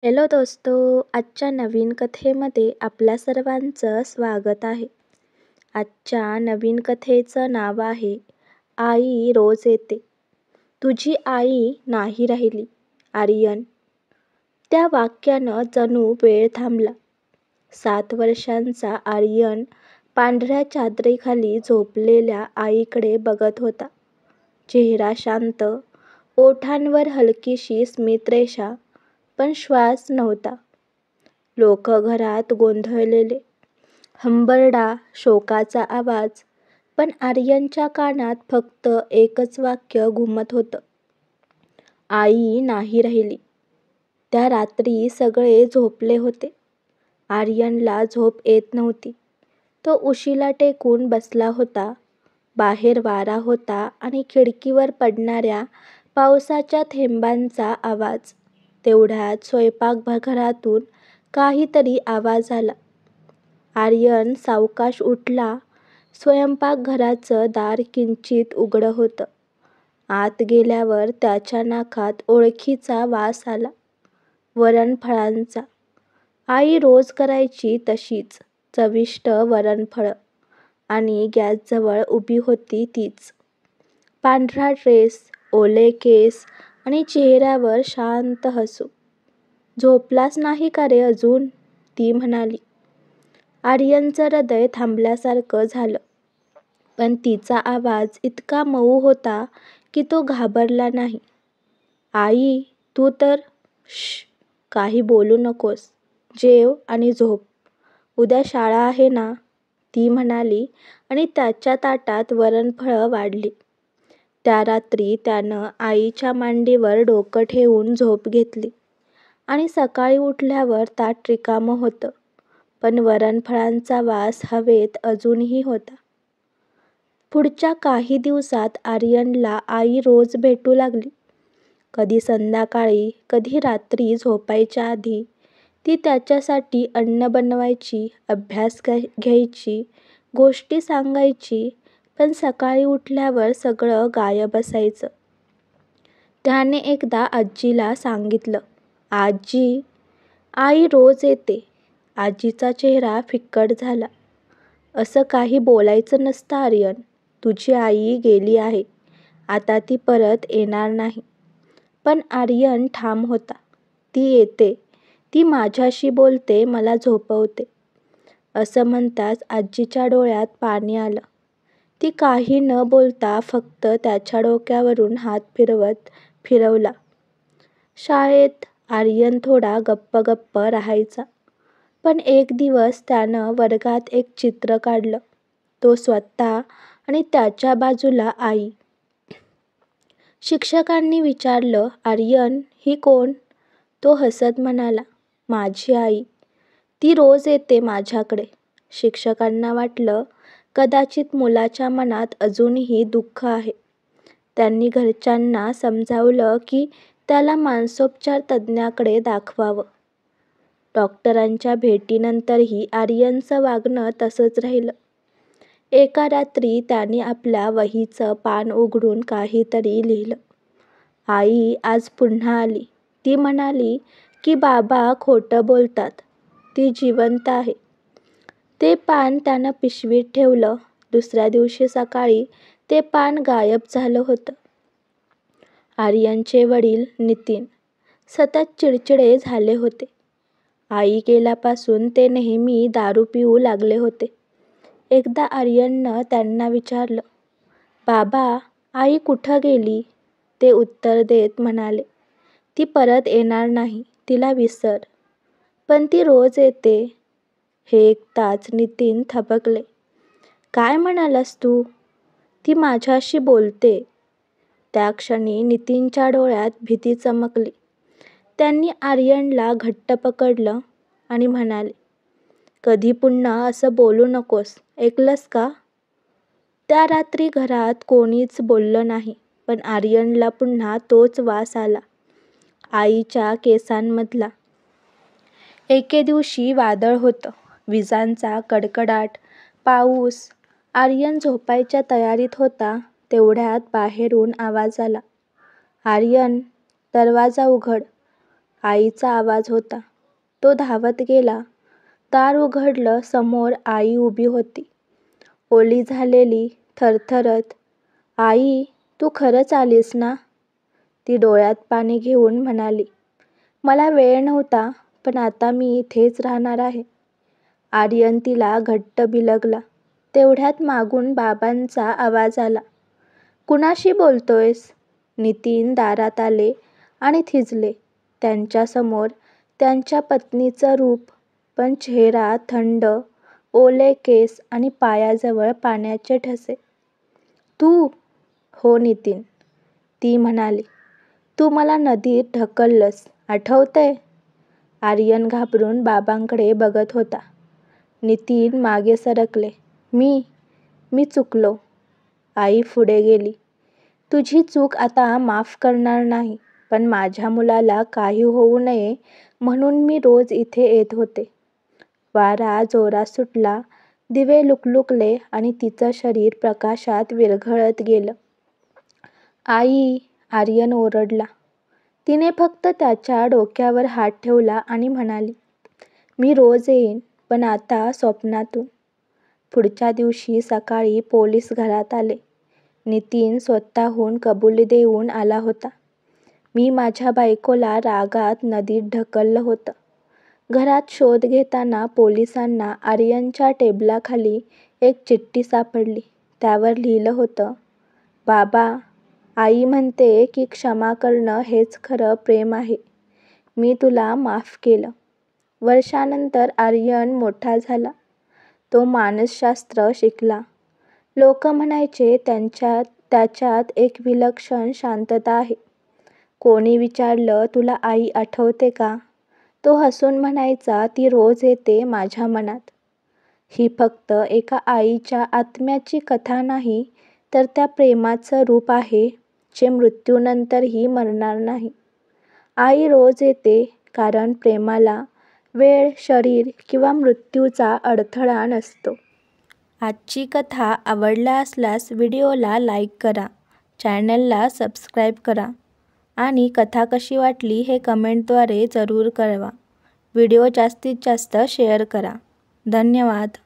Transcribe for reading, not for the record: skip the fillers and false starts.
Hello दोस्तो, आजच्या नवीन कथेमध्ये आपल्या सर्वांचं स्वागत आहे. आजच्या नवीन कथेचं नाव आहे आई रोज येते. तुझी आई नाही राहिली. आर्यन. त्या वाक्यानं जणू वेळ थांबला. 7 वर्षांचा आर्यन पांढऱ्या चादरीखाली झोपलेल्या आईकडे बघत होता. चेहरा शांत, ओठांवर हलकीशी स्मितरेषा, पण श्वास नव्हता. लोक घरात गोंधळलेले. हंबरडा, शोकाचा आवाज, पण आर्यनच्या कानात फक्त एकच वाक्य घुमत होतं. आई नाही राहिली. त्या रात्री सगळे झोपले होते. आर्यनला झोप येत नव्हती. तो उशीला टेकून बसला होता. बाहेर वारा होता आणि खिडकीवर पडणाऱ्या पावसाच्या थेंबांचा आवाज. तेवढ्यात स्वयंपाकघरातून काहीतरी आवाज आला. आर्यन सावकाश उठला. स्वयंपाकघराचं दार किंचित उघडं होतं. आत गेल्यावर त्याच्या नाकात ओळखीचा वास आला. वरणफळांचा. आई रोज करायची तशीच चविष्ट वरणफळं. आणि गॅसजवळ उभी होती तीच. पांढरा ड्रेस, ओले केस आणि चेहऱ्यावर शांत हसू. झोपलास नाही का रे अजून? ती म्हणाली. आर्यनचं हृदय थांबल्यासारखं झालं. पण तिचा आवाज इतका मऊ होता की तो घाबरला नाही. आई, तू तर श्श, काही बोलू नकोस. जेव आणि झोप. उद्या शाळा आहे ना? ती म्हणाली आणि त्याच्या ताटात वरणफळं वाढली. त्या रात्री त्यानं आईच्या मांडीवर डोकं ठेवून झोप घेतली. आणि सकाळी उठल्यावर ताट रिकामं होतं. पण वरणफळांचा वास हवेत अजूनही होता. पुढच्या काही दिवसात आर्यनला आई रोज भेटू लागली. कधी संध्याकाळी, कधी रात्री झोपायच्या आधी. ती त्याच्यासाठी अन्न बनवायची, अभ्यास घ्यायची, गोष्टी सांगायची. पण सकाळी उठल्यावर सगळं गायब असायचं. त्याने एकदा आजीला सांगितलं, आजी, आई रोज येते. आजीचा चेहरा फिक्कट झाला. असं काही बोलायचं नसतं आर्यन. तुझी आई गेली आहे. आता ती परत येणार नाही. पण आर्यन ठाम होता. ती येते. ती माझ्याशी बोलते, मला झोपवते. असं म्हणताच आजीच्या डोळ्यात पाणी आलं. ती काही न बोलता फक्त त्याच्या डोक्यावरून हात फिरवला. शाळेत आर्यन थोडा गप्प राहायचा. पण एक दिवस त्यानं वर्गात एक चित्र काढलं. तो स्वतः आणि त्याच्या बाजूला आई. शिक्षकांनी विचारलं, आर्यन, ही कोण? तो हसत म्हणाला, माझी आई. ती रोज येते माझ्याकडे. शिक्षकांना वाटलं, कदाचित मुलाच्या मनात अजूनही दुःख आहे. त्यांनी घरच्यांना समजावलं की त्याला मानसोपचार तज्ज्ञाकडे दाखवावं. डॉक्टरांच्या भेटीनंतरही आर्यनचं वागणं तसंच राहिलं. एका रात्री त्याने आपल्या वहीचं पान उघडून काहीतरी लिहिलं. आई आज पुन्हा आली. ती म्हणाली की बाबा खोटं बोलतात. ती जिवंत आहे. ते पान त्यानं पिशवीत ठेवलं. दुसऱ्या दिवशी सकाळी ते पान गायब झालं होतं. आर्यनचे वडील नितीन सतत चिडचिडे झाले होते. आई गेल्यापासून ते नेहमी दारू पिऊ लागले होते. एकदा आर्यननं त्यांना विचारलं, बाबा, आई कुठं गेली? ते उत्तर देत म्हणाले, ती परत येणार नाही. तिला विसर. पण ती रोज येते. हे ऐकताच नितीन थबकले. काय म्हणालास तू? ती माझ्याशी बोलते. त्या क्षणी नितीनच्या डोळ्यात भीती चमकली. त्यांनी आर्यनला घट्ट पकडलं आणि म्हणाले, कधी पुन्हा असं बोलू नकोस, ऐकलंस का? त्या रात्री घरात कोणीच बोललं नाही. पण आर्यनला पुन्हा तोच वास आला. आईच्या केसांमधला. एके दिवशी वादळ होतं. विजांचा कडकडाट, पाऊस. आर्यन झोपायच्या तयारीत होता. तेवढ्यात बाहेरून आवाज आला, आर्यन, दरवाजा उघड. आईचा आवाज होता. तो धावत गेला. दार उघडलं. समोर आई उभी होती, ओली झालेली, थरथरत. आई, तू खरंच आलीस ना? ती डोळ्यात पाणी घेऊन म्हणाली. मला वेळ नव्हता, पण आता मी इथेच राहणार आहे. आर्यन तिला घट्ट बिलगला. तेवढ्यात मागून बाबांचा आवाज आला. कुणाशी बोलतोयस? नितीन दारात आले आणि थिजले. त्यांच्यासमोर त्यांच्या पत्नीचं रूप, पण चेहरा थंड, ओले केस आणि पायाजवळ पाण्याचे ठसे. तू? हो नितीन, ती म्हणाली. तू मला नदीत ढकललंस, आठवतंय? आर्यन घाबरून बाबांकडे बघत होता. नितीन मागे सरकले. मी चुकलो. आई पुढे गेली. तुझी चूक आता माफ करणार नाही, पण माझ्या मुलाला काही होऊ नये म्हणून मी रोज इथे येत होते. वारा जोरात सुटला. दिवे लुकलुकले आणि तिचं शरीर प्रकाशात विरघळत गेलं. आई, आर्यन ओरडला. तिने फक्त त्याच्या डोक्यावर हात ठेवला आणि म्हणाली, मी रोज येईन, पण आता स्वप्नातून. पुढच्या दिवशी सकाळी पोलीस घरात आले. नितीन स्वतःहून कबुली देऊन आला होता. मी माझ्या बायकोला रागात नदीत ढकललं होतं. घरात शोध घेताना पोलिसांना आर्यनच्या टेबलाखाली एक चिठ्ठी सापडली. त्यावर लिहिलं होतं, बाबा, आई म्हणते की क्षमा करणं हेच खरं प्रेम आहे. मी तुला माफ केलं. वर्षानंतर आर्यन मोठा झाला. तो मानसशास्त्र शिकला. लोक म्हणायचे त्याच्यात एक विलक्षण शांतता आहे. कोणी विचारलं, तुला आई आठवते का? तो हसून म्हणायचा, ती रोज येते माझ्या मनात. ही फक्त एका आईच्या आत्म्याची कथा नाही, तर त्या प्रेमाचं रूप आहे, जे मृत्यूनंतरही मरणार नाही. आई रोज येते कारण प्रेमाला वेळ, शरीर किंवा मृत्यूचा अडथळा नसतो. आजची कथा आवडला असल्यास व्हिडिओला लाईक करा, चॅनलला सबस्क्राईब करा आणि कथा कशी वाटली हे कमेंटद्वारे जरूर कळवा. व्हिडिओ जास्तीत जास्त शेअर करा. धन्यवाद.